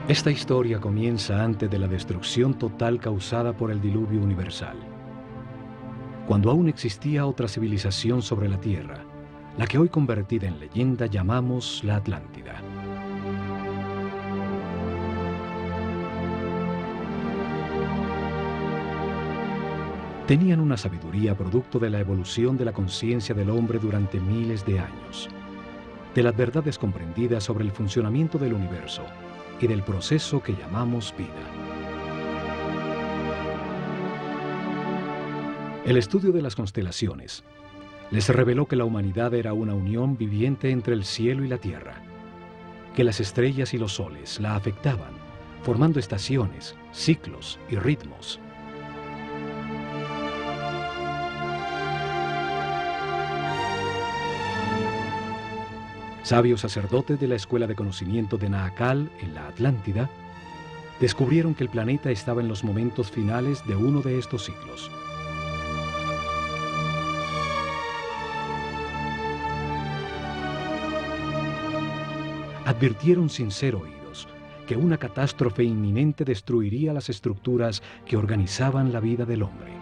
Esta historia comienza antes de la destrucción total causada por el diluvio universal, cuando aún existía otra civilización sobre la Tierra, la que hoy convertida en leyenda llamamos la Atlántida. Tenían una sabiduría producto de la evolución de la conciencia del hombre durante miles de años, de las verdades comprendidas sobre el funcionamiento del universo y del proceso que llamamos vida. El estudio de las constelaciones les reveló que la humanidad era una unión viviente entre el cielo y la tierra, que las estrellas y los soles la afectaban, formando estaciones, ciclos y ritmos. Sabios sacerdotes de la Escuela de Conocimiento de Naakal, en la Atlántida, descubrieron que el planeta estaba en los momentos finales de uno de estos ciclos. Advirtieron sin ser oídos que una catástrofe inminente destruiría las estructuras que organizaban la vida del hombre.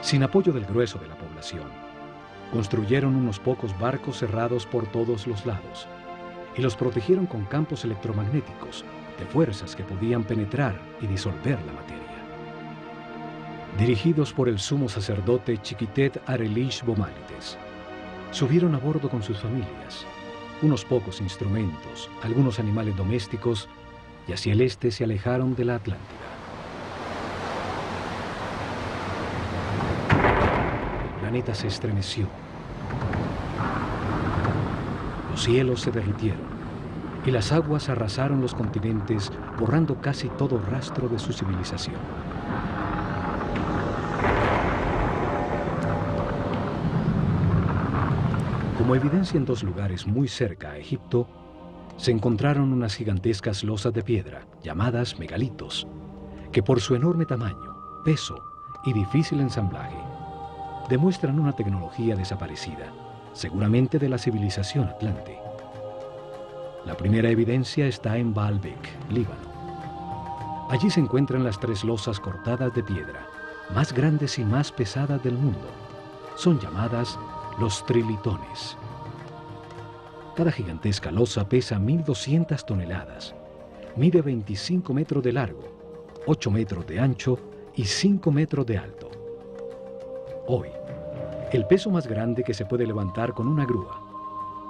Sin apoyo del grueso de la población, construyeron unos pocos barcos cerrados por todos los lados y los protegieron con campos electromagnéticos de fuerzas que podían penetrar y disolver la materia. Dirigidos por el sumo sacerdote Chiquitet Arelish Bomalites, subieron a bordo con sus familias, unos pocos instrumentos, algunos animales domésticos, y hacia el este se alejaron de la Atlántida. El planeta se estremeció. Los cielos se derritieron y las aguas arrasaron los continentes, borrando casi todo rastro de su civilización. Como evidencia en dos lugares muy cerca a Egipto, se encontraron unas gigantescas losas de piedra, llamadas megalitos, que por su enorme tamaño, peso y difícil ensamblaje, demuestran una tecnología desaparecida, seguramente de la civilización atlante. La primera evidencia está en Baalbek, Líbano. Allí se encuentran las tres losas cortadas de piedra, más grandes y más pesadas del mundo. Son llamadas los trilitones. Cada gigantesca losa pesa 1.200 toneladas, mide 25 metros de largo, 8 metros de ancho y 5 metros de alto. Hoy, el peso más grande que se puede levantar con una grúa,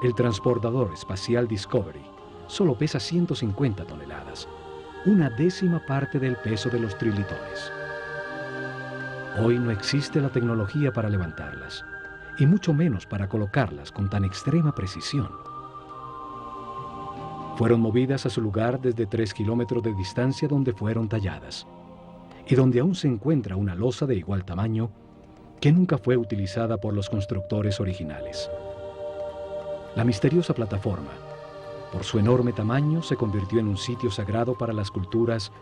el transportador espacial Discovery, solo pesa 150 toneladas, una décima parte del peso de los trilitones. Hoy no existe la tecnología para levantarlas, y mucho menos para colocarlas con tan extrema precisión. Fueron movidas a su lugar desde 3 kilómetros de distancia donde fueron talladas, y donde aún se encuentra una losa de igual tamaño que nunca fue utilizada por los constructores originales. La misteriosa plataforma, por su enorme tamaño, se convirtió en un sitio sagrado para las culturas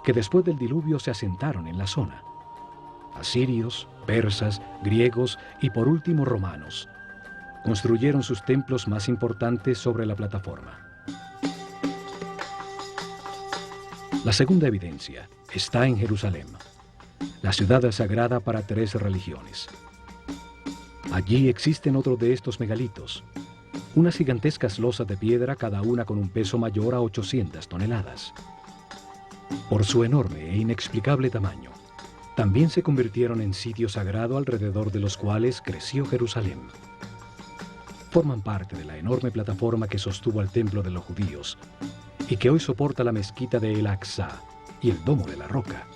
que después del diluvio se asentaron en la zona. Asirios, persas, griegos y por último romanos construyeron sus templos más importantes sobre la plataforma. La segunda evidencia está en Jerusalén, la ciudad sagrada para 3 religiones. Allí existen otros de estos megalitos, unas gigantescas losas de piedra, cada una con un peso mayor a 800 toneladas. Por su enorme e inexplicable tamaño, también se convirtieron en sitio sagrado alrededor de los cuales creció Jerusalén. Forman parte de la enorme plataforma que sostuvo al templo de los judíos y que hoy soporta la mezquita de El Aqsa y el Domo de la Roca.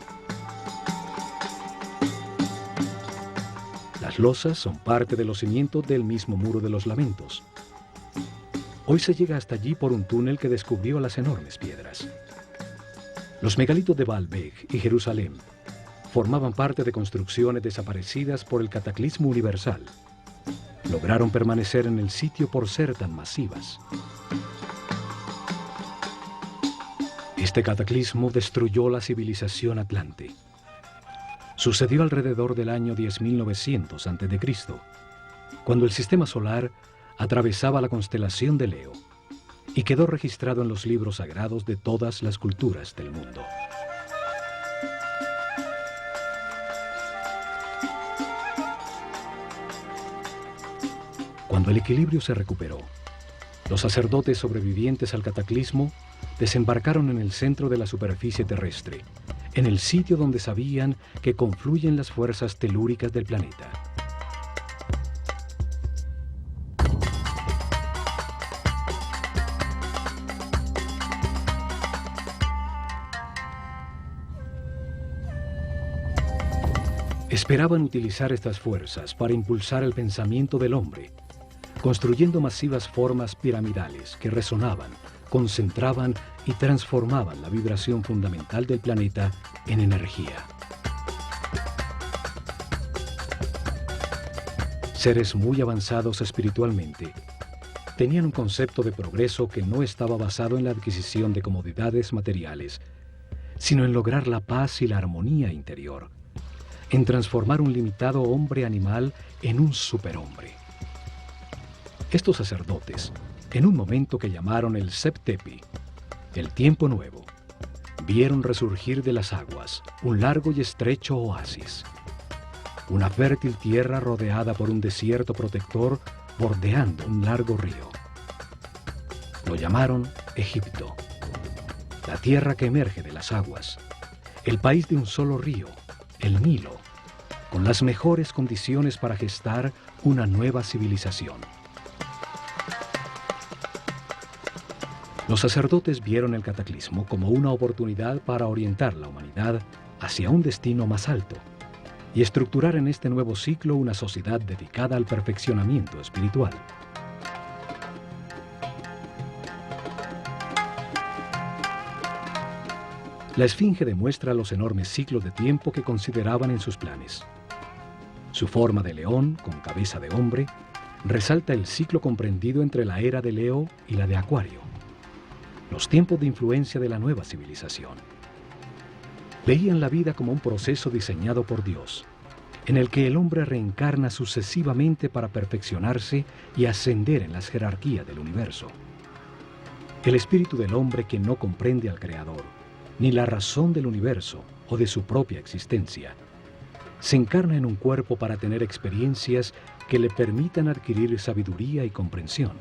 Las losas son parte de los cimientos del mismo Muro de los Lamentos. Hoy se llega hasta allí por un túnel que descubrió las enormes piedras. Los megalitos de Baalbek y Jerusalén formaban parte de construcciones desaparecidas por el cataclismo universal. Lograron permanecer en el sitio por ser tan masivas. Este cataclismo destruyó la civilización atlante. Sucedió alrededor del año 10.900 a.C., cuando el sistema solar atravesaba la constelación de Leo y quedó registrado en los libros sagrados de todas las culturas del mundo. Cuando el equilibrio se recuperó, los sacerdotes sobrevivientes al cataclismo desembarcaron en el centro de la superficie terrestre, en el sitio donde sabían que confluyen las fuerzas telúricas del planeta. Esperaban utilizar estas fuerzas para impulsar el pensamiento del hombre, construyendo masivas formas piramidales que resonaban, concentraban y transformaban la vibración fundamental del planeta en energía. Seres muy avanzados espiritualmente tenían un concepto de progreso que no estaba basado en la adquisición de comodidades materiales, sino en lograr la paz y la armonía interior, en transformar un limitado hombre animal en un superhombre. Estos sacerdotes, en un momento que llamaron el Septepi, el tiempo nuevo, vieron resurgir de las aguas un largo y estrecho oasis, una fértil tierra rodeada por un desierto protector bordeando un largo río. Lo llamaron Egipto, la tierra que emerge de las aguas, el país de un solo río, el Nilo, con las mejores condiciones para gestar una nueva civilización. Los sacerdotes vieron el cataclismo como una oportunidad para orientar la humanidad hacia un destino más alto y estructurar en este nuevo ciclo una sociedad dedicada al perfeccionamiento espiritual. La Esfinge demuestra los enormes ciclos de tiempo que consideraban en sus planes. Su forma de león, con cabeza de hombre, resalta el ciclo comprendido entre la era de Leo y la de Acuario, los tiempos de influencia de la nueva civilización. Veían la vida como un proceso diseñado por Dios, en el que el hombre reencarna sucesivamente para perfeccionarse y ascender en las jerarquías del universo. El espíritu del hombre que no comprende al Creador, ni la razón del universo o de su propia existencia, se encarna en un cuerpo para tener experiencias que le permitan adquirir sabiduría y comprensión.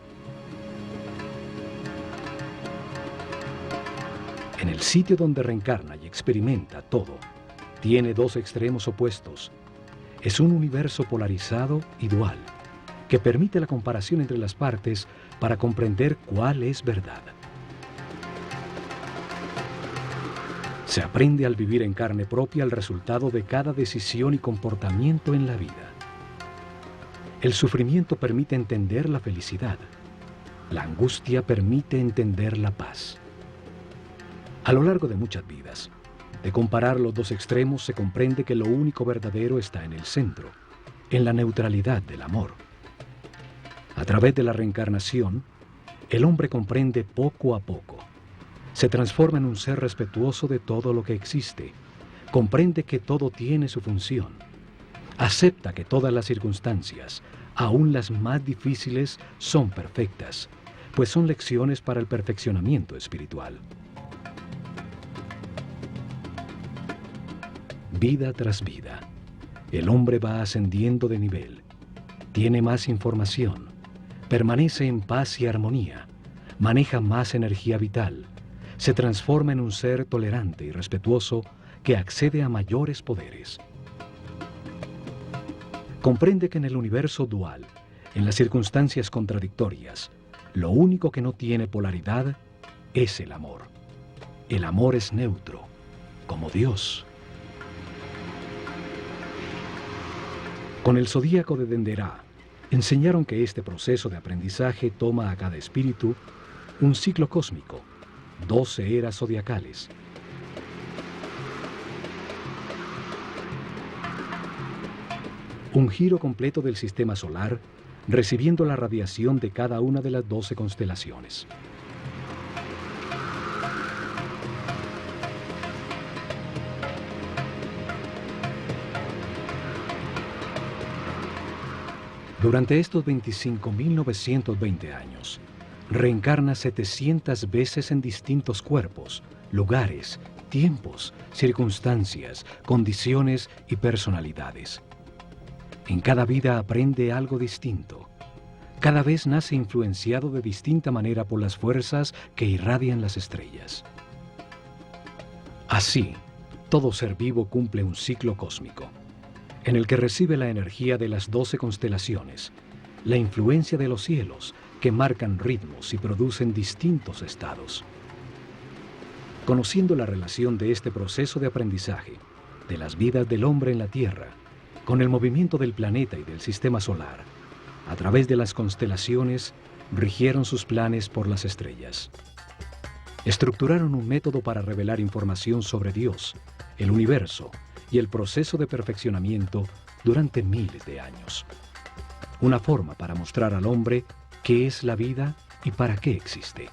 En el sitio donde reencarna y experimenta todo, tiene dos extremos opuestos. Es un universo polarizado y dual, que permite la comparación entre las partes para comprender cuál es verdad. Se aprende al vivir en carne propia el resultado de cada decisión y comportamiento en la vida. El sufrimiento permite entender la felicidad. La angustia permite entender la paz. A lo largo de muchas vidas, de comparar los dos extremos se comprende que lo único verdadero está en el centro, en la neutralidad del amor. A través de la reencarnación, el hombre comprende poco a poco. Se transforma en un ser respetuoso de todo lo que existe, comprende que todo tiene su función, acepta que todas las circunstancias, aún las más difíciles, son perfectas, pues son lecciones para el perfeccionamiento espiritual. Vida tras vida, el hombre va ascendiendo de nivel, tiene más información, permanece en paz y armonía, maneja más energía vital, se transforma en un ser tolerante y respetuoso que accede a mayores poderes. Comprende que en el universo dual, en las circunstancias contradictorias, lo único que no tiene polaridad es el amor. El amor es neutro, como Dios. Con el zodíaco de Denderá, enseñaron que este proceso de aprendizaje toma a cada espíritu un ciclo cósmico, 12 eras zodiacales. Un giro completo del sistema solar, recibiendo la radiación de cada una de las 12 constelaciones. Durante estos 25.920 años, reencarna 700 veces en distintos cuerpos, lugares, tiempos, circunstancias, condiciones y personalidades. En cada vida aprende algo distinto. Cada vez nace influenciado de distinta manera por las fuerzas que irradian las estrellas. Así, todo ser vivo cumple un ciclo cósmico, en el que recibe la energía de las 12 constelaciones, la influencia de los cielos, que marcan ritmos y producen distintos estados. Conociendo la relación de este proceso de aprendizaje, de las vidas del hombre en la Tierra, con el movimiento del planeta y del sistema solar, a través de las constelaciones, rigieron sus planes por las estrellas. Estructuraron un método para revelar información sobre Dios, el universo y el proceso de perfeccionamiento durante miles de años. Una forma para mostrar al hombre qué es la vida y para qué existe.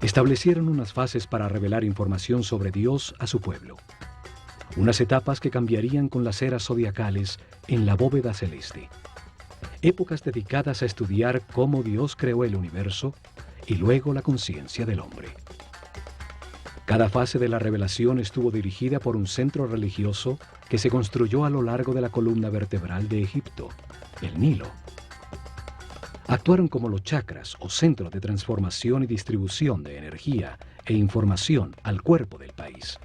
Establecieron unas fases para revelar información sobre Dios a su pueblo. Unas etapas que cambiarían con las eras zodiacales en la bóveda celeste. Épocas dedicadas a estudiar cómo Dios creó el universo y luego la conciencia del hombre. Cada fase de la revelación estuvo dirigida por un centro religioso que se construyó a lo largo de la columna vertebral de Egipto, el Nilo. Actuaron como los chakras o centros de transformación y distribución de energía e información al cuerpo del país.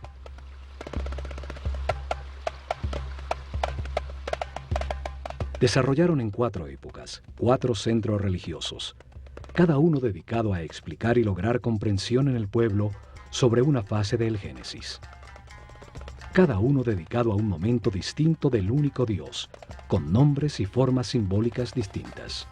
Desarrollaron en 4 épocas, 4 centros religiosos, cada uno dedicado a explicar y lograr comprensión en el pueblo sobre una fase del Génesis. Cada uno dedicado a un momento distinto del único Dios, con nombres y formas simbólicas distintas.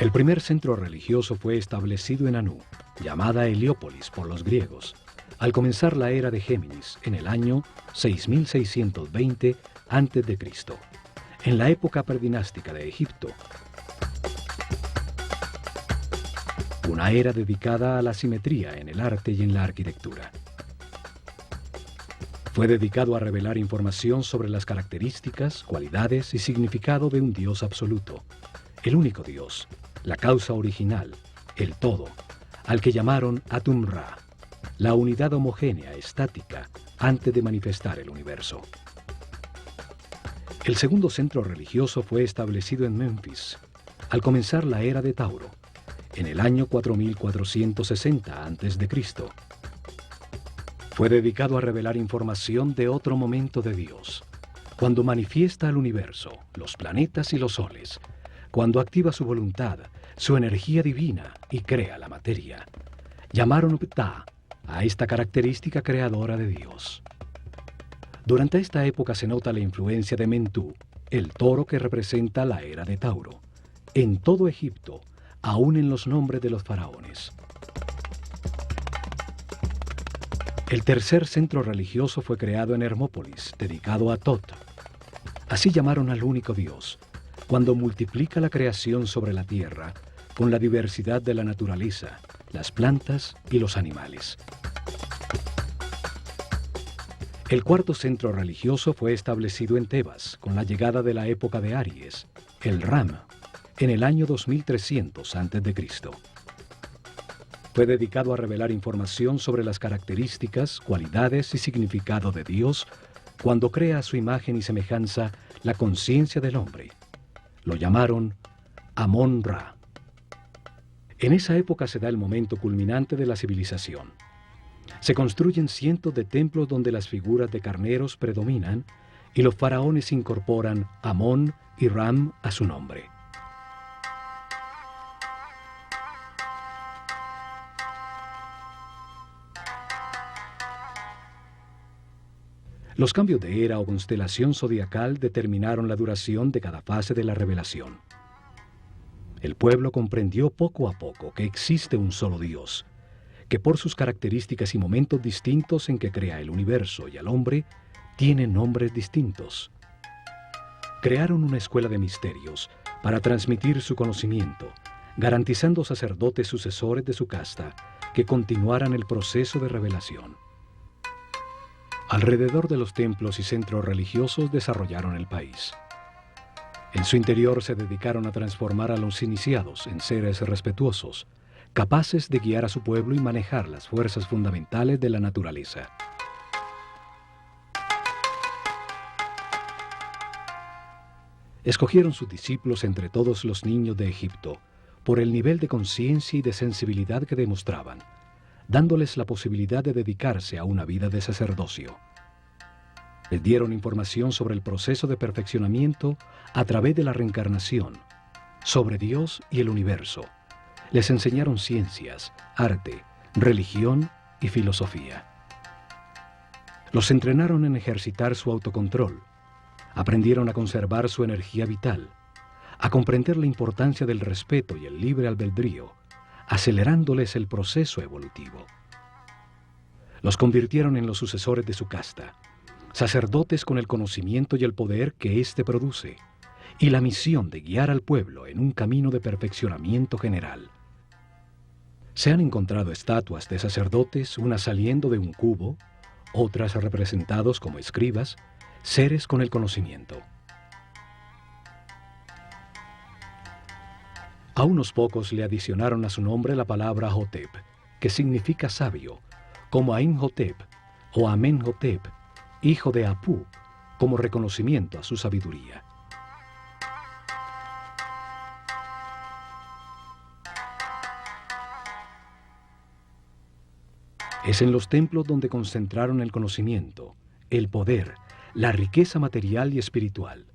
El primer centro religioso fue establecido en Anu, llamada Heliópolis por los griegos, al comenzar la era de Géminis en el año 6620 a.C., en la época predinástica de Egipto. Una era dedicada a la simetría en el arte y en la arquitectura. Fue dedicado a revelar información sobre las características, cualidades y significado de un Dios absoluto, el único Dios, la causa original, el todo, al que llamaron Atum-Ra, la unidad homogénea, estática, antes de manifestar el universo. El segundo centro religioso fue establecido en Memphis, al comenzar la era de Tauro, en el año 4460 a.C. Fue dedicado a revelar información de otro momento de Dios, cuando manifiesta al universo, los planetas y los soles, cuando activa su voluntad, su energía divina y crea la materia. Llamaron Ptah a esta característica creadora de Dios. Durante esta época se nota la influencia de Mentú, el toro que representa la era de Tauro, en todo Egipto, aún en los nombres de los faraones. El tercer centro religioso fue creado en Hermópolis, dedicado a Tot. Así llamaron al único Dios, cuando multiplica la creación sobre la tierra con la diversidad de la naturaleza, las plantas y los animales. El cuarto centro religioso fue establecido en Tebas con la llegada de la época de Aries, el Ram, en el año 2300 a.C. Fue dedicado a revelar información sobre las características, cualidades y significado de Dios cuando crea a su imagen y semejanza la conciencia del hombre. Lo llamaron Amón-Ra. En esa época se da el momento culminante de la civilización. Se construyen cientos de templos donde las figuras de carneros predominan y los faraones incorporan Amón y Ram a su nombre. Los cambios de era o constelación zodiacal determinaron la duración de cada fase de la revelación. El pueblo comprendió poco a poco que existe un solo Dios, que por sus características y momentos distintos en que crea el universo y al hombre, tiene nombres distintos. Crearon una escuela de misterios para transmitir su conocimiento, garantizando sacerdotes sucesores de su casta que continuaran el proceso de revelación. Alrededor de los templos y centros religiosos desarrollaron el país. En su interior se dedicaron a transformar a los iniciados en seres respetuosos, capaces de guiar a su pueblo y manejar las fuerzas fundamentales de la naturaleza. Escogieron sus discípulos entre todos los niños de Egipto por el nivel de conciencia y de sensibilidad que demostraban, dándoles la posibilidad de dedicarse a una vida de sacerdocio. Les dieron información sobre el proceso de perfeccionamiento a través de la reencarnación, sobre Dios y el universo. Les enseñaron ciencias, arte, religión y filosofía. Los entrenaron en ejercitar su autocontrol. Aprendieron a conservar su energía vital, a comprender la importancia del respeto y el libre albedrío, acelerándoles el proceso evolutivo. Los convirtieron en los sucesores de su casta, sacerdotes con el conocimiento y el poder que éste produce, y la misión de guiar al pueblo en un camino de perfeccionamiento general. Se han encontrado estatuas de sacerdotes, unas saliendo de un cubo, otras representados como escribas, seres con el conocimiento. A unos pocos le adicionaron a su nombre la palabra Hotep, que significa sabio, como a Imhotep o Amenhotep, hijo de Apú, como reconocimiento a su sabiduría. Es en los templos donde concentraron el conocimiento, el poder, la riqueza material y espiritual.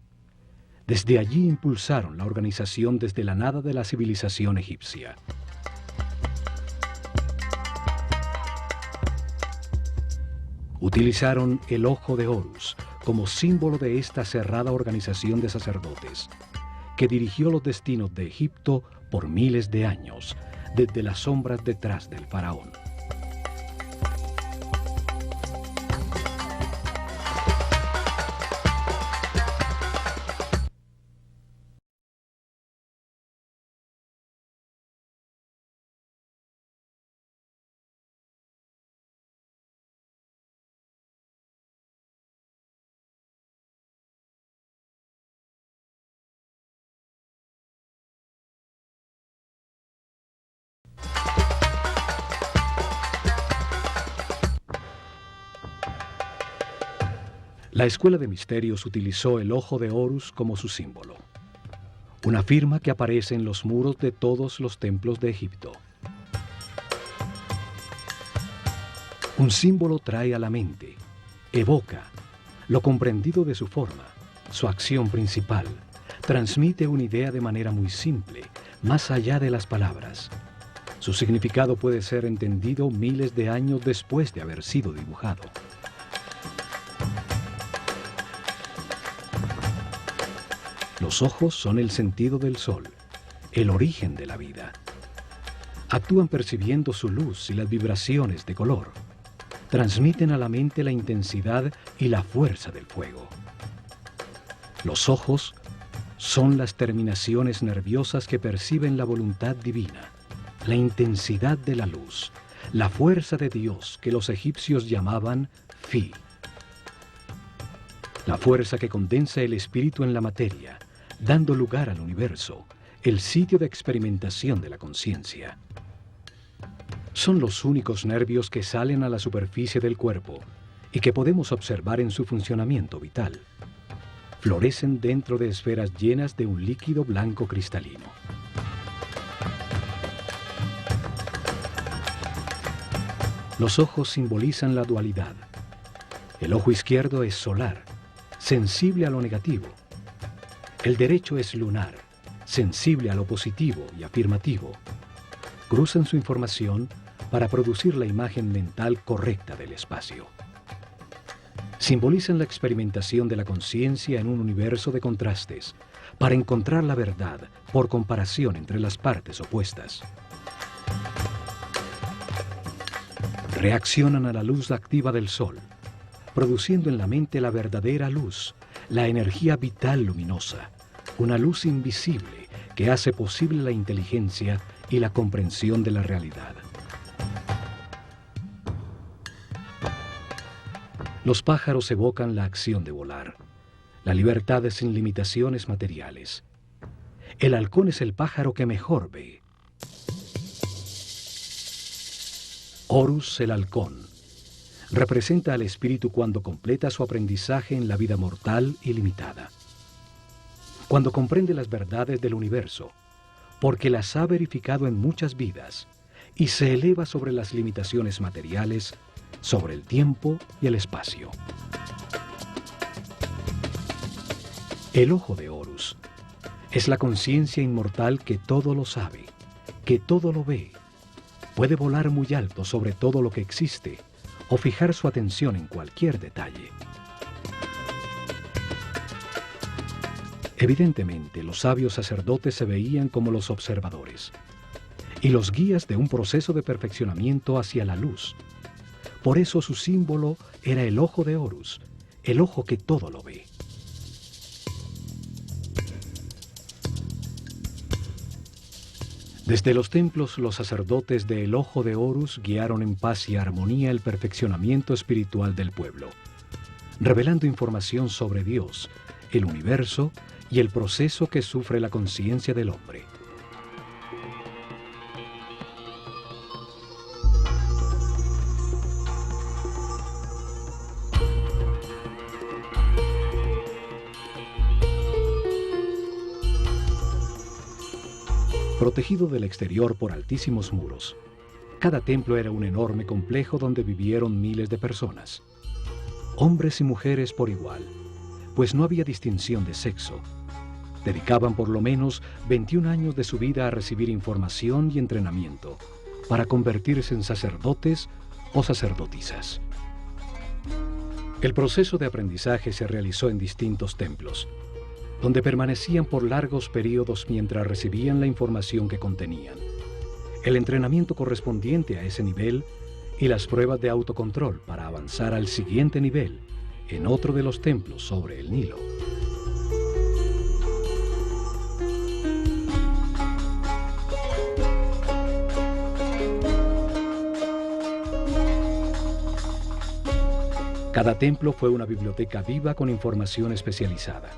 Desde allí impulsaron la organización desde la nada de la civilización egipcia. Utilizaron el ojo de Horus como símbolo de esta cerrada organización de sacerdotes, que dirigió los destinos de Egipto por miles de años, desde las sombras detrás del faraón. La Escuela de Misterios utilizó el ojo de Horus como su símbolo, una firma que aparece en los muros de todos los templos de Egipto. Un símbolo trae a la mente, evoca lo comprendido de su forma, su acción principal, transmite una idea de manera muy simple, más allá de las palabras. Su significado puede ser entendido miles de años después de haber sido dibujado. Los ojos son el sentido del sol, el origen de la vida. Actúan percibiendo su luz y las vibraciones de color. Transmiten a la mente la intensidad y la fuerza del fuego. Los ojos son las terminaciones nerviosas que perciben la voluntad divina, la intensidad de la luz, la fuerza de Dios que los egipcios llamaban Fi. La fuerza que condensa el espíritu en la materia, dando lugar al universo, el sitio de experimentación de la conciencia. Son los únicos nervios que salen a la superficie del cuerpo y que podemos observar en su funcionamiento vital. Florecen dentro de esferas llenas de un líquido blanco cristalino. Los ojos simbolizan la dualidad. El ojo izquierdo es solar, sensible a lo negativo. El derecho es lunar, sensible a lo positivo y afirmativo. Cruzan su información para producir la imagen mental correcta del espacio. Simbolizan la experimentación de la conciencia en un universo de contrastes, para encontrar la verdad por comparación entre las partes opuestas. Reaccionan a la luz activa del sol, produciendo en la mente la verdadera luz, la energía vital luminosa, una luz invisible que hace posible la inteligencia y la comprensión de la realidad. Los pájaros evocan la acción de volar, la libertad sin limitaciones materiales. El halcón es el pájaro que mejor ve. Horus, el halcón, representa al espíritu cuando completa su aprendizaje en la vida mortal y limitada. Cuando comprende las verdades del universo, porque las ha verificado en muchas vidas, y se eleva sobre las limitaciones materiales, sobre el tiempo y el espacio. El ojo de Horus es la conciencia inmortal que todo lo sabe, que todo lo ve. Puede volar muy alto sobre todo lo que existe o fijar su atención en cualquier detalle. Evidentemente, los sabios sacerdotes se veían como los observadores y los guías de un proceso de perfeccionamiento hacia la luz. Por eso su símbolo era el ojo de Horus, el ojo que todo lo ve. Desde los templos, los sacerdotes del ojo de Horus guiaron en paz y armonía el perfeccionamiento espiritual del pueblo, revelando información sobre Dios, el universo y el proceso que sufre la conciencia del hombre. Protegido del exterior por altísimos muros, cada templo era un enorme complejo donde vivieron miles de personas, hombres y mujeres por igual, pues no había distinción de sexo. Dedicaban por lo menos 21 años de su vida a recibir información y entrenamiento para convertirse en sacerdotes o sacerdotisas. El proceso de aprendizaje se realizó en distintos templos, donde permanecían por largos periodos mientras recibían la información que contenían, el entrenamiento correspondiente a ese nivel y las pruebas de autocontrol para avanzar al siguiente nivel en otro de los templos sobre el Nilo. Cada templo fue una biblioteca viva con información especializada.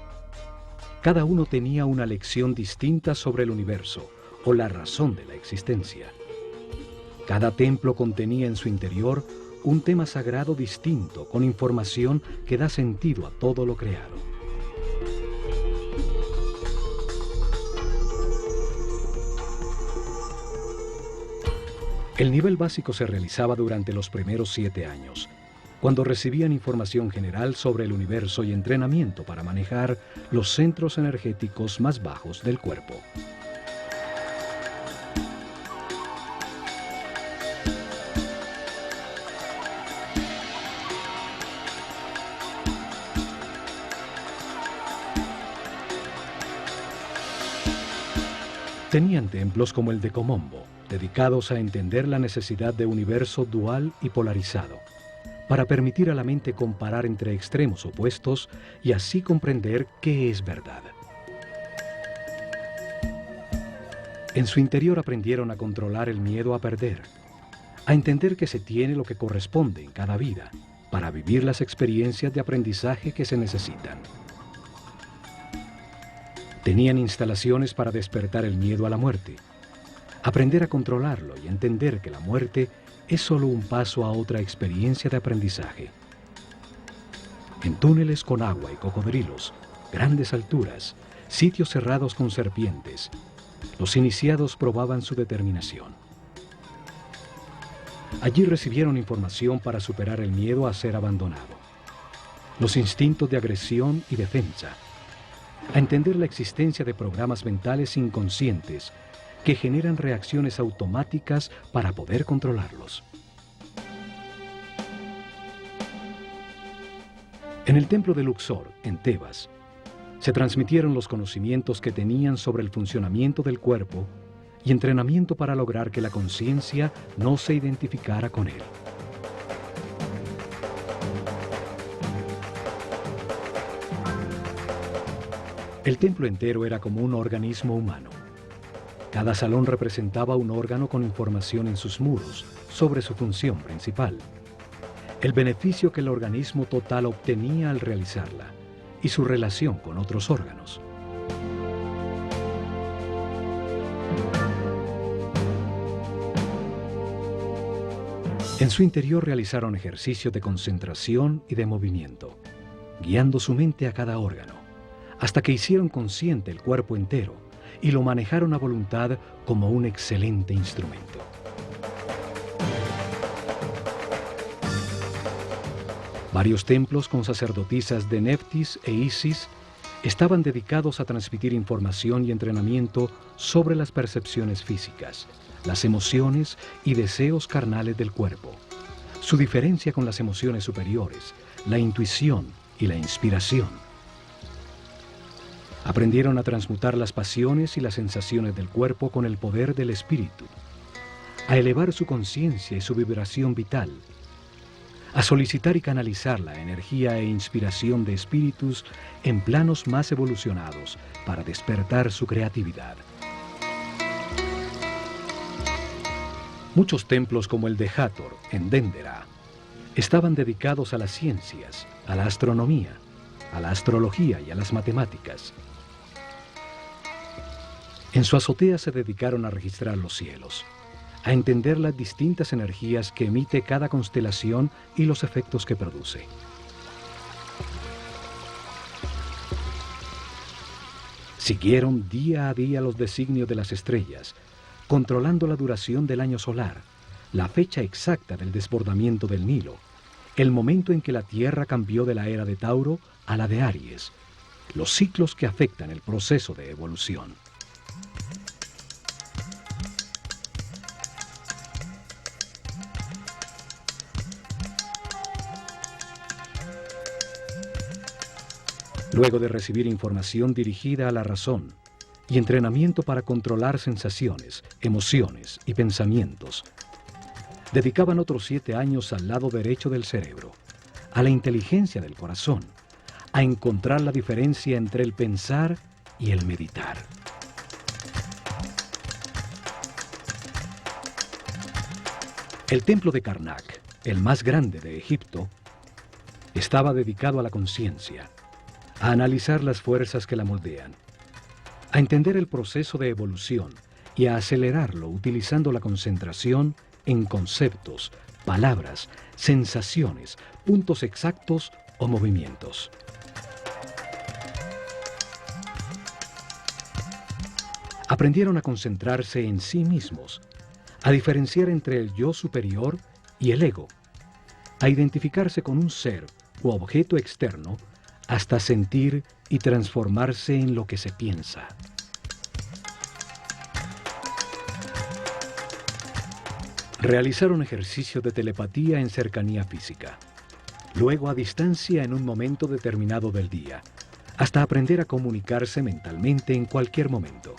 Cada uno tenía una lección distinta sobre el universo o la razón de la existencia. Cada templo contenía en su interior un tema sagrado distinto con información que da sentido a todo lo creado. El nivel básico se realizaba durante los primeros 7 años, cuando recibían información general sobre el universo y entrenamiento para manejar los centros energéticos más bajos del cuerpo. Tenían templos como el de Komombo, dedicados a entender la necesidad de un universo dual y polarizado, para permitir a la mente comparar entre extremos opuestos y así comprender qué es verdad. En su interior aprendieron a controlar el miedo a perder, a entender que se tiene lo que corresponde en cada vida, para vivir las experiencias de aprendizaje que se necesitan. Tenían instalaciones para despertar el miedo a la muerte, aprender a controlarlo y entender que la muerte es solo un paso a otra experiencia de aprendizaje. En túneles con agua y cocodrilos, grandes alturas, sitios cerrados con serpientes, los iniciados probaban su determinación. Allí recibieron información para superar el miedo a ser abandonado, los instintos de agresión y defensa, a entender la existencia de programas mentales inconscientes que generan reacciones automáticas para poder controlarlos. En el templo de Luxor, en Tebas, se transmitieron los conocimientos que tenían sobre el funcionamiento del cuerpo y entrenamiento para lograr que la conciencia no se identificara con él. El templo entero era como un organismo humano, Cada salón representaba un órgano con información en sus muros sobre su función principal, el beneficio que el organismo total obtenía al realizarla y su relación con otros órganos. En su interior realizaron ejercicios de concentración y de movimiento, guiando su mente a cada órgano, hasta que hicieron consciente el cuerpo entero y lo manejaron a voluntad como un excelente instrumento. Varios templos con sacerdotisas de Neftis e Isis estaban dedicados a transmitir información y entrenamiento sobre las percepciones físicas, las emociones y deseos carnales del cuerpo, su diferencia con las emociones superiores, la intuición y la inspiración. Aprendieron a transmutar las pasiones y las sensaciones del cuerpo con el poder del espíritu, a elevar su conciencia y su vibración vital, a solicitar y canalizar la energía e inspiración de espíritus en planos más evolucionados para despertar su creatividad. Muchos templos como el de Hathor, en Dendera, estaban dedicados a las ciencias, a la astronomía, a la astrología y a las matemáticas. En su azotea se dedicaron a registrar los cielos, a entender las distintas energías que emite cada constelación y los efectos que produce. Siguieron día a día los designios de las estrellas, controlando la duración del año solar, la fecha exacta del desbordamiento del Nilo, el momento en que la Tierra cambió de la era de Tauro a la de Aries, los ciclos que afectan el proceso de evolución. Luego de recibir información dirigida a la razón y entrenamiento para controlar sensaciones, emociones y pensamientos, dedicaban otros 7 años al lado derecho del cerebro, a la inteligencia del corazón, a encontrar la diferencia entre el pensar y el meditar. El templo de Karnak, el más grande de Egipto, estaba dedicado a la conciencia, a analizar las fuerzas que la moldean, a entender el proceso de evolución y a acelerarlo utilizando la concentración en conceptos, palabras, sensaciones, puntos exactos o movimientos. Aprendieron a concentrarse en sí mismos, a diferenciar entre el yo superior y el ego, a identificarse con un ser u objeto externo hasta sentir y transformarse en lo que se piensa. Realizaron ejercicios de telepatía en cercanía física, luego a distancia en un momento determinado del día, hasta aprender a comunicarse mentalmente en cualquier momento.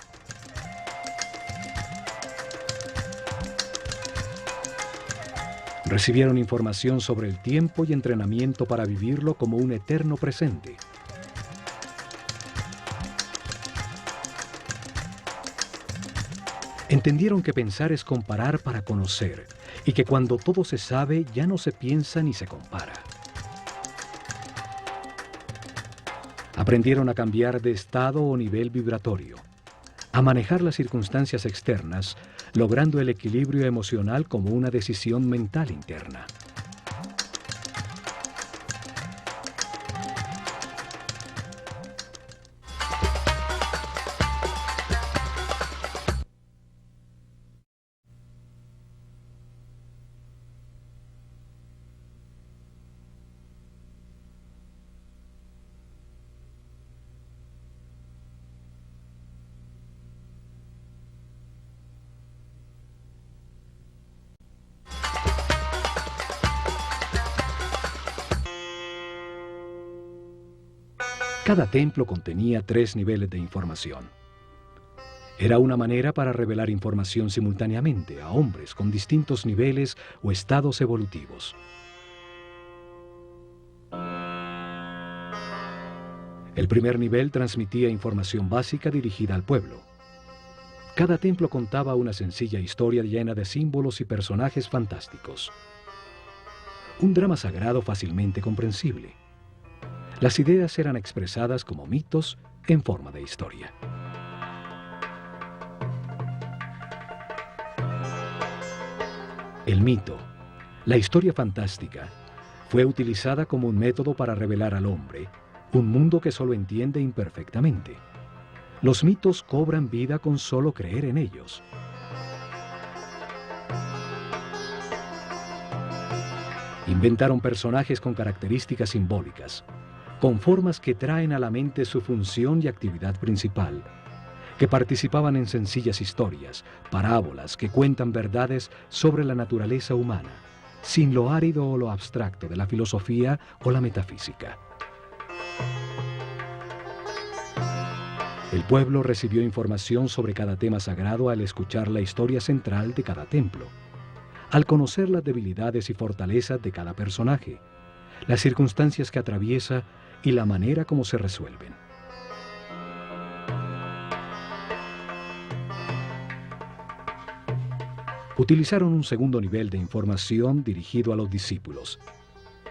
Recibieron información sobre el tiempo y entrenamiento para vivirlo como un eterno presente. Entendieron que pensar es comparar para conocer y que cuando todo se sabe ya no se piensa ni se compara. Aprendieron a cambiar de estado o nivel vibratorio, a manejar las circunstancias externas, logrando el equilibrio emocional como una decisión mental interna. Cada templo contenía 3 niveles de información. Era una manera para revelar información simultáneamente a hombres con distintos niveles o estados evolutivos. El primer nivel transmitía información básica dirigida al pueblo. Cada templo contaba una sencilla historia llena de símbolos y personajes fantásticos. Un drama sagrado fácilmente comprensible. Las ideas eran expresadas como mitos en forma de historia. El mito, la historia fantástica, fue utilizada como un método para revelar al hombre un mundo que solo entiende imperfectamente. Los mitos cobran vida con solo creer en ellos. Inventaron personajes con características simbólicas, con formas que traen a la mente su función y actividad principal, que participaban en sencillas historias, parábolas que cuentan verdades sobre la naturaleza humana, sin lo árido o lo abstracto de la filosofía o la metafísica. El pueblo recibió información sobre cada tema sagrado al escuchar la historia central de cada templo, al conocer las debilidades y fortalezas de cada personaje, las circunstancias que atraviesa y la manera como se resuelven. Utilizaron un segundo nivel de información dirigido a los discípulos,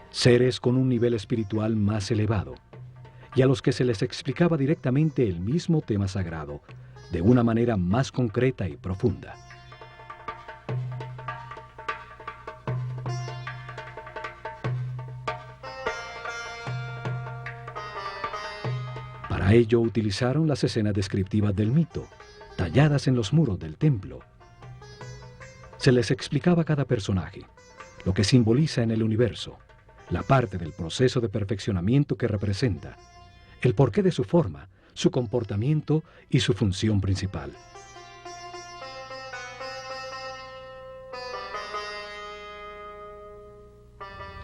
seres con un nivel espiritual más elevado, y a los que se les explicaba directamente el mismo tema sagrado, de una manera más concreta y profunda. Para ello utilizaron las escenas descriptivas del mito, talladas en los muros del templo. Se les explicaba cada personaje, lo que simboliza en el universo, la parte del proceso de perfeccionamiento que representa, el porqué de su forma, su comportamiento y su función principal.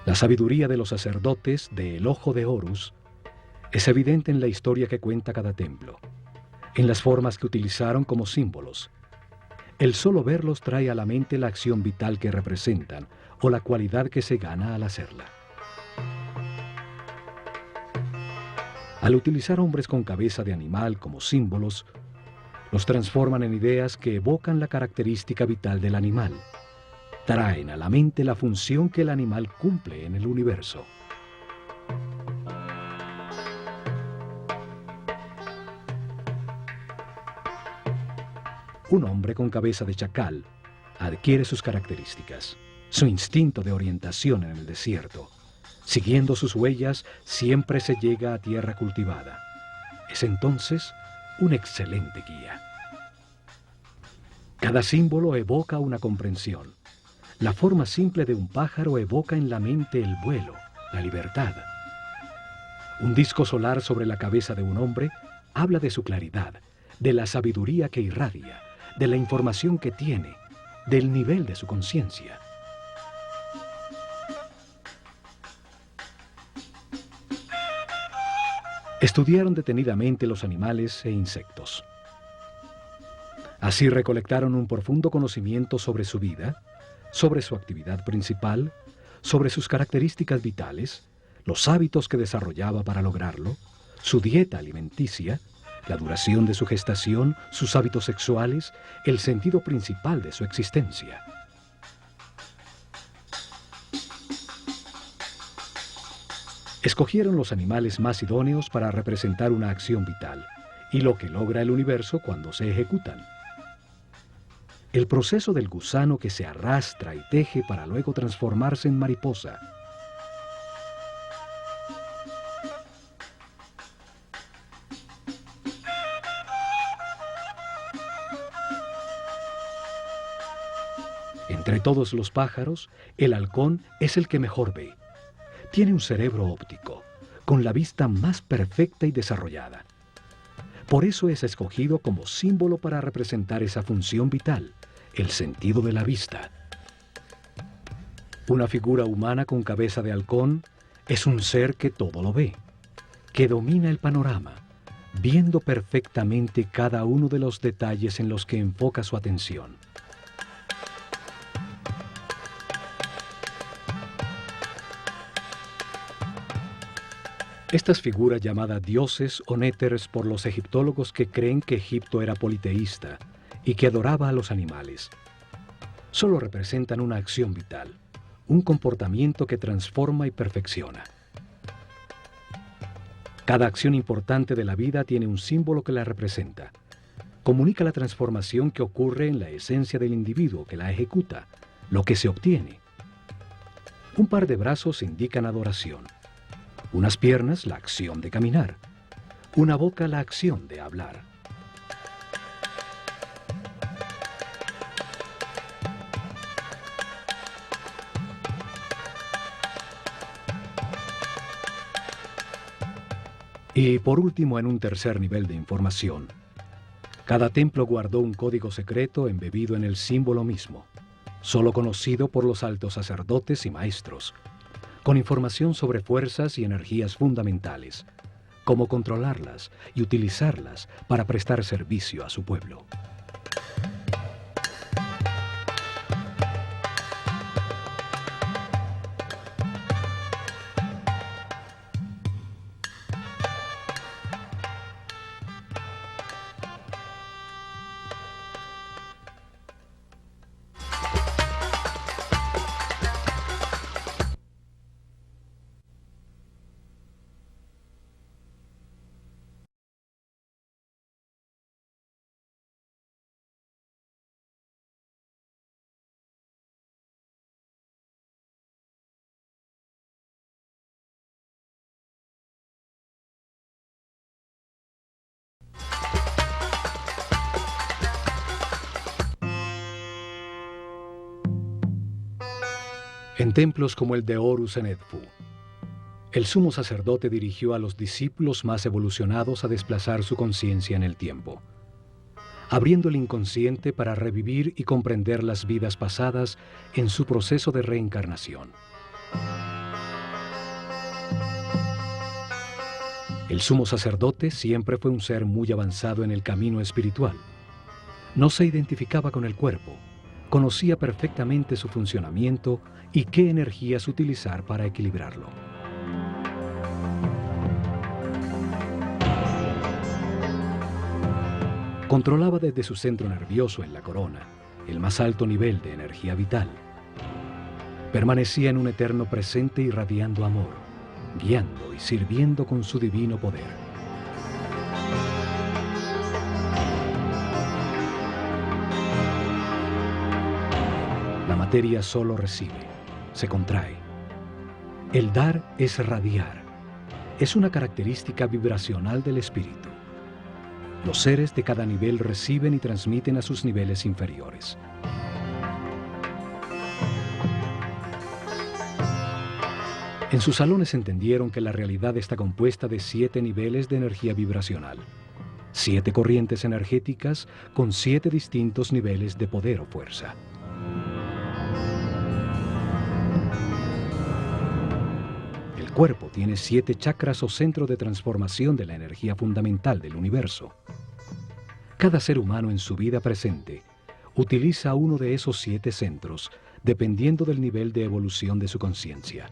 La sabiduría de los sacerdotes de El Ojo de Horus es evidente en la historia que cuenta cada templo, en las formas que utilizaron como símbolos. El solo verlos trae a la mente la acción vital que representan o la cualidad que se gana al hacerla. Al utilizar hombres con cabeza de animal como símbolos, los transforman en ideas que evocan la característica vital del animal. Traen a la mente la función que el animal cumple en el universo. Un hombre con cabeza de chacal adquiere sus características, su instinto de orientación en el desierto. Siguiendo sus huellas, siempre se llega a tierra cultivada. Es entonces un excelente guía. Cada símbolo evoca una comprensión. La forma simple de un pájaro evoca en la mente el vuelo, la libertad. Un disco solar sobre la cabeza de un hombre habla de su claridad, de la sabiduría que irradia, de la información que tiene, del nivel de su conciencia. Estudiaron detenidamente los animales e insectos. Así recolectaron un profundo conocimiento sobre su vida, sobre su actividad principal, sobre sus características vitales, los hábitos que desarrollaba para lograrlo, su dieta alimenticia, la duración de su gestación, sus hábitos sexuales, el sentido principal de su existencia. Escogieron los animales más idóneos para representar una acción vital y lo que logra el universo cuando se ejecutan. El proceso del gusano que se arrastra y teje para luego transformarse en mariposa. Entre todos los pájaros, el halcón es el que mejor ve. Tiene un cerebro óptico, con la vista más perfecta y desarrollada. Por eso es escogido como símbolo para representar esa función vital, el sentido de la vista. Una figura humana con cabeza de halcón es un ser que todo lo ve, que domina el panorama, viendo perfectamente cada uno de los detalles en los que enfoca su atención. Estas figuras llamadas dioses o néteres por los egiptólogos que creen que Egipto era politeísta y que adoraba a los animales. Solo representan una acción vital, un comportamiento que transforma y perfecciona. Cada acción importante de la vida tiene un símbolo que la representa. Comunica la transformación que ocurre en la esencia del individuo que la ejecuta, lo que se obtiene. Un par de brazos indican adoración, unas piernas la acción de caminar, una boca la acción de hablar. Y por último, en un tercer nivel de información, cada templo guardó un código secreto embebido en el símbolo mismo, solo conocido por los altos sacerdotes y maestros, con información sobre fuerzas y energías fundamentales, cómo controlarlas y utilizarlas para prestar servicio a su pueblo. En templos como el de Horus en Edfu, el sumo sacerdote dirigió a los discípulos más evolucionados a desplazar su conciencia en el tiempo, abriendo el inconsciente para revivir y comprender las vidas pasadas en su proceso de reencarnación. El sumo sacerdote siempre fue un ser muy avanzado en el camino espiritual. No se identificaba con el cuerpo, conocía perfectamente su funcionamiento y qué energías utilizar para equilibrarlo. Controlaba desde su centro nervioso en la corona el más alto nivel de energía vital. Permanecía en un eterno presente irradiando amor, guiando y sirviendo con su divino poder. La materia solo recibe, se contrae. El dar es radiar. Es una característica vibracional del espíritu. Los seres de cada nivel reciben y transmiten a sus niveles inferiores. En sus salones entendieron que la realidad está compuesta de 7 niveles de energía vibracional, 7 corrientes energéticas con 7 distintos niveles de poder o fuerza. El cuerpo tiene 7 chakras o centro de transformación de la energía fundamental del universo. Cada ser humano en su vida presente utiliza uno de esos 7 centros, dependiendo del nivel de evolución de su conciencia.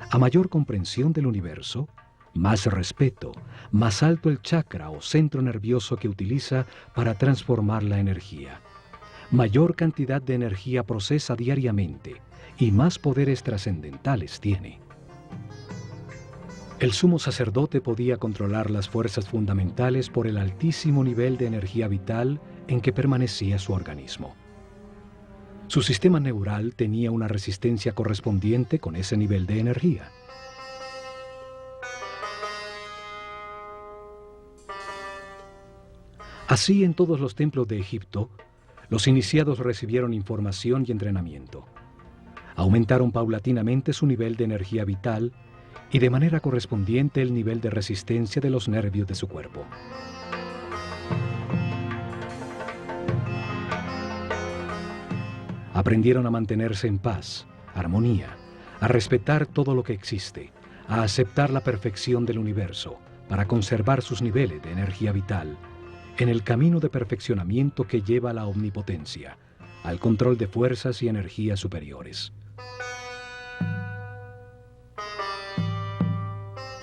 A mayor comprensión del universo, más respeto, más alto el chakra o centro nervioso que utiliza para transformar la energía. Mayor cantidad de energía procesa diariamente y más poderes trascendentales tiene. El sumo sacerdote podía controlar las fuerzas fundamentales por el altísimo nivel de energía vital en que permanecía su organismo. Su sistema neural tenía una resistencia correspondiente con ese nivel de energía. Así, en todos los templos de Egipto, los iniciados recibieron información y entrenamiento. Aumentaron paulatinamente su nivel de energía vital y de manera correspondiente el nivel de resistencia de los nervios de su cuerpo. Aprendieron a mantenerse en paz, armonía, a respetar todo lo que existe, a aceptar la perfección del universo para conservar sus niveles de energía vital en el camino de perfeccionamiento que lleva a la omnipotencia, al control de fuerzas y energías superiores.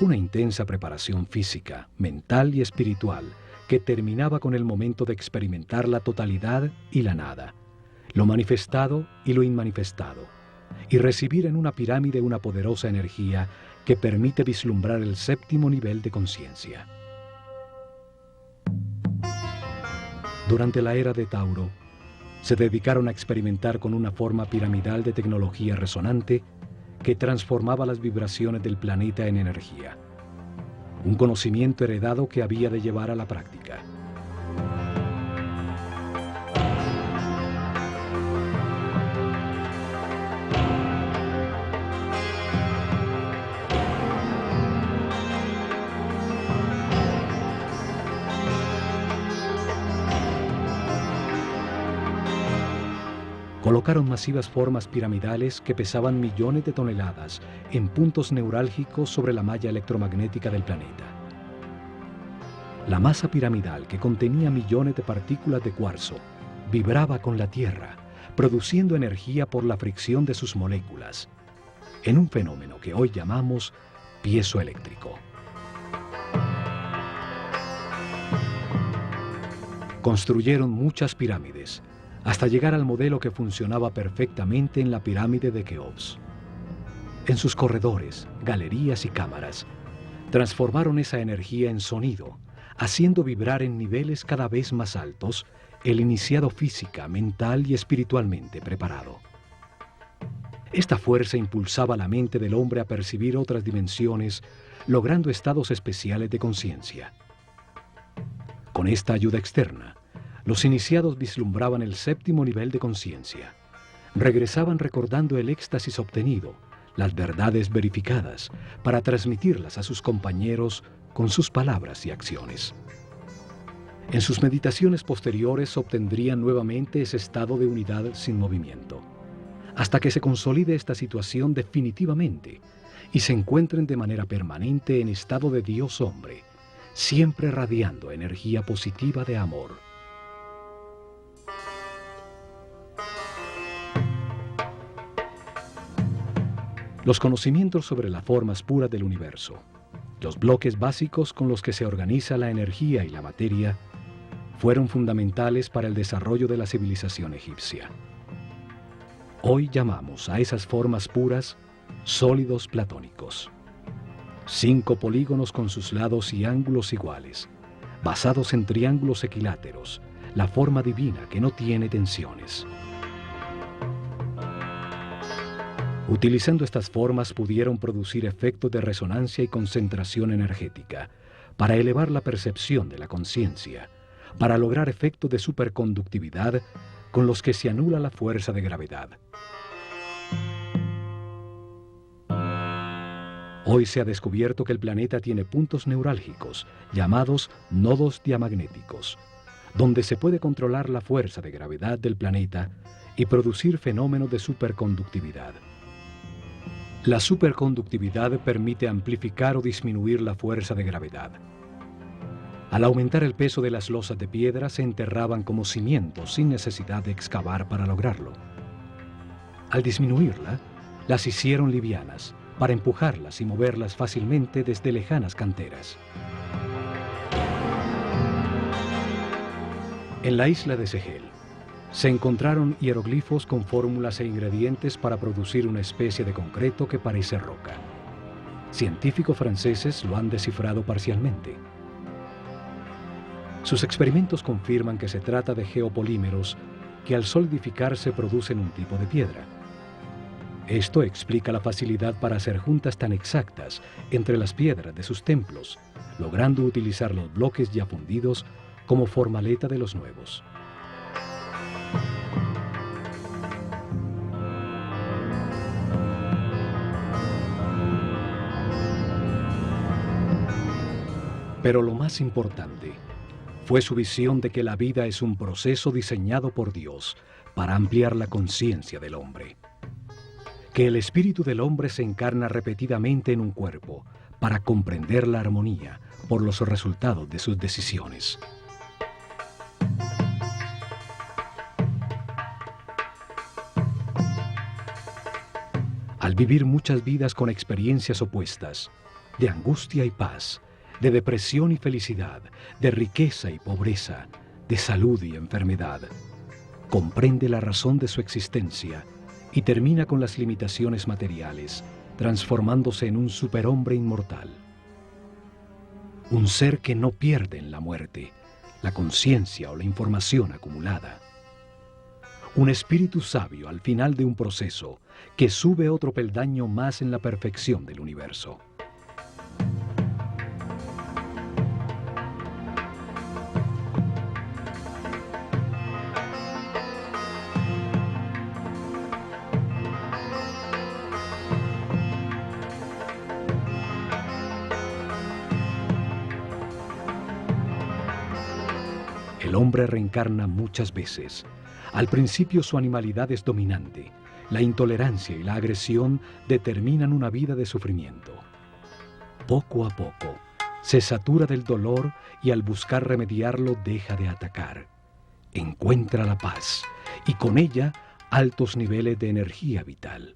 Una intensa preparación física, mental y espiritual que terminaba con el momento de experimentar la totalidad y la nada, lo manifestado y lo inmanifestado, y recibir en una pirámide una poderosa energía que permite vislumbrar el séptimo nivel de conciencia. Durante la era de Tauro, se dedicaron a experimentar con una forma piramidal de tecnología resonante que transformaba las vibraciones del planeta en energía. Un conocimiento heredado que había de llevar a la práctica. Colocaron masivas formas piramidales que pesaban millones de toneladas en puntos neurálgicos sobre la malla electromagnética del planeta. La masa piramidal, que contenía millones de partículas de cuarzo, vibraba con la Tierra, produciendo energía por la fricción de sus moléculas, en un fenómeno que hoy llamamos piezoeléctrico. Construyeron muchas pirámides, hasta llegar al modelo que funcionaba perfectamente en la pirámide de Keops. En sus corredores, galerías y cámaras, transformaron esa energía en sonido, haciendo vibrar en niveles cada vez más altos el iniciado física, mental y espiritualmente preparado. Esta fuerza impulsaba la mente del hombre a percibir otras dimensiones, logrando estados especiales de conciencia. Con esta ayuda externa, los iniciados vislumbraban el séptimo nivel de conciencia. Regresaban recordando el éxtasis obtenido, las verdades verificadas, para transmitirlas a sus compañeros con sus palabras y acciones. En sus meditaciones posteriores obtendrían nuevamente ese estado de unidad sin movimiento, hasta que se consolide esta situación definitivamente y se encuentren de manera permanente en estado de Dios-hombre, siempre radiando energía positiva de amor. Los conocimientos sobre las formas puras del universo, los bloques básicos con los que se organiza la energía y la materia, fueron fundamentales para el desarrollo de la civilización egipcia. Hoy llamamos a esas formas puras sólidos platónicos. 5 polígonos con sus lados y ángulos iguales, basados en triángulos equiláteros, la forma divina que no tiene tensiones. Utilizando estas formas pudieron producir efectos de resonancia y concentración energética para elevar la percepción de la conciencia, para lograr efectos de superconductividad con los que se anula la fuerza de gravedad. Hoy se ha descubierto que el planeta tiene puntos neurálgicos, llamados nodos diamagnéticos, donde se puede controlar la fuerza de gravedad del planeta y producir fenómenos de superconductividad. La superconductividad permite amplificar o disminuir la fuerza de gravedad. Al aumentar el peso de las losas de piedra, se enterraban como cimientos sin necesidad de excavar para lograrlo. Al disminuirla, las hicieron livianas, para empujarlas y moverlas fácilmente desde lejanas canteras. En la isla de Segel, se encontraron hieroglifos con fórmulas e ingredientes para producir una especie de concreto que parece roca. Científicos franceses lo han descifrado parcialmente. Sus experimentos confirman que se trata de geopolímeros que al solidificarse producen un tipo de piedra. Esto explica la facilidad para hacer juntas tan exactas entre las piedras de sus templos, logrando utilizar los bloques ya fundidos como formaleta de los nuevos. Pero lo más importante fue su visión de que la vida es un proceso diseñado por Dios para ampliar la conciencia del hombre. Que el espíritu del hombre se encarna repetidamente en un cuerpo para comprender la armonía por los resultados de sus decisiones. Al vivir muchas vidas con experiencias opuestas, de angustia y paz, de depresión y felicidad, de riqueza y pobreza, de salud y enfermedad. Comprende la razón de su existencia y termina con las limitaciones materiales, transformándose en un superhombre inmortal. Un ser que no pierde en la muerte la conciencia o la información acumulada. Un espíritu sabio al final de un proceso que sube otro peldaño más en la perfección del universo. El hombre reencarna muchas veces. Al principio su animalidad es dominante. La intolerancia y la agresión determinan una vida de sufrimiento. Poco a poco, se satura del dolor y al buscar remediarlo deja de atacar. Encuentra la paz y con ella altos niveles de energía vital.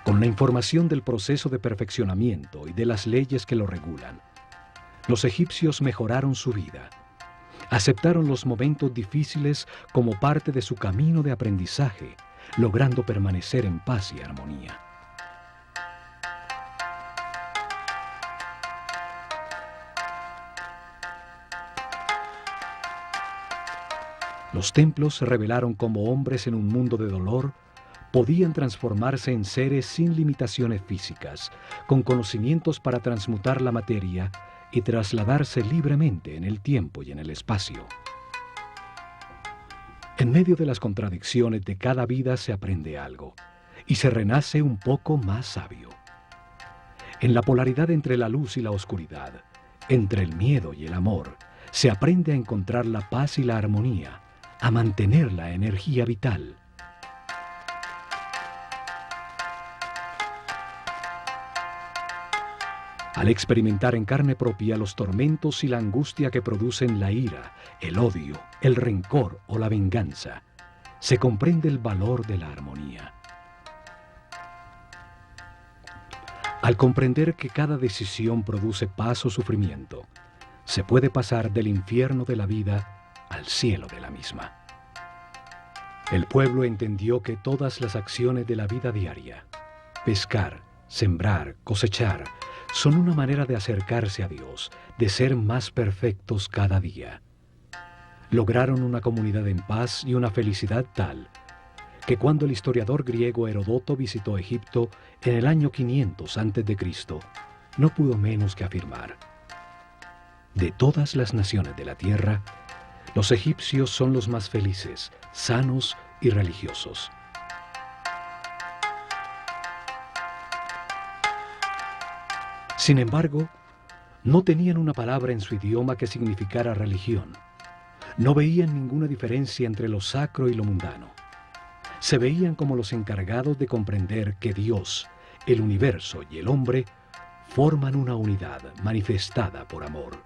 Con la información del proceso de perfeccionamiento y de las leyes que lo regulan, los egipcios mejoraron su vida. Aceptaron los momentos difíciles como parte de su camino de aprendizaje, logrando permanecer en paz y armonía. Los templos se revelaron como hombres en un mundo de dolor. Podían transformarse en seres sin limitaciones físicas, con conocimientos para transmutar la materia y trasladarse libremente en el tiempo y en el espacio. En medio de las contradicciones de cada vida se aprende algo y se renace un poco más sabio. En la polaridad entre la luz y la oscuridad, entre el miedo y el amor, se aprende a encontrar la paz y la armonía, a mantener la energía vital. Al experimentar en carne propia los tormentos y la angustia que producen la ira, el odio, el rencor o la venganza, se comprende el valor de la armonía. Al comprender que cada decisión produce paz o sufrimiento, se puede pasar del infierno de la vida al cielo de la misma. El pueblo entendió que todas las acciones de la vida diaria, pescar, sembrar, cosechar, son una manera de acercarse a Dios, de ser más perfectos cada día. Lograron una comunidad en paz y una felicidad tal que cuando el historiador griego Heródoto visitó Egipto en el año 500 a.C., no pudo menos que afirmar: de todas las naciones de la tierra, los egipcios son los más felices, sanos y religiosos. Sin embargo, no tenían una palabra en su idioma que significara religión. No veían ninguna diferencia entre lo sacro y lo mundano. Se veían como los encargados de comprender que Dios, el universo y el hombre forman una unidad manifestada por amor.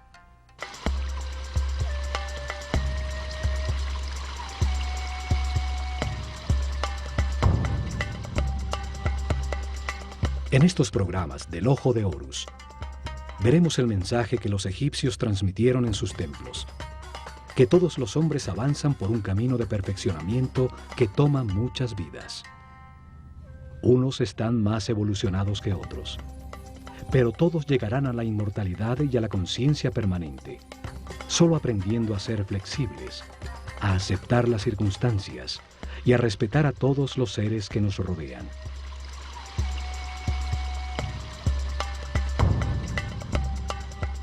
En estos programas del Ojo de Horus, veremos el mensaje que los egipcios transmitieron en sus templos, que todos los hombres avanzan por un camino de perfeccionamiento que toma muchas vidas. Unos están más evolucionados que otros, pero todos llegarán a la inmortalidad y a la conciencia permanente, solo aprendiendo a ser flexibles, a aceptar las circunstancias y a respetar a todos los seres que nos rodean.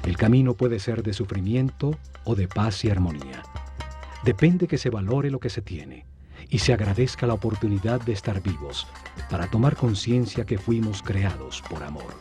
El camino puede ser de sufrimiento o de paz y armonía. Depende que se valore lo que se tiene y se agradezca la oportunidad de estar vivos para tomar conciencia que fuimos creados por amor.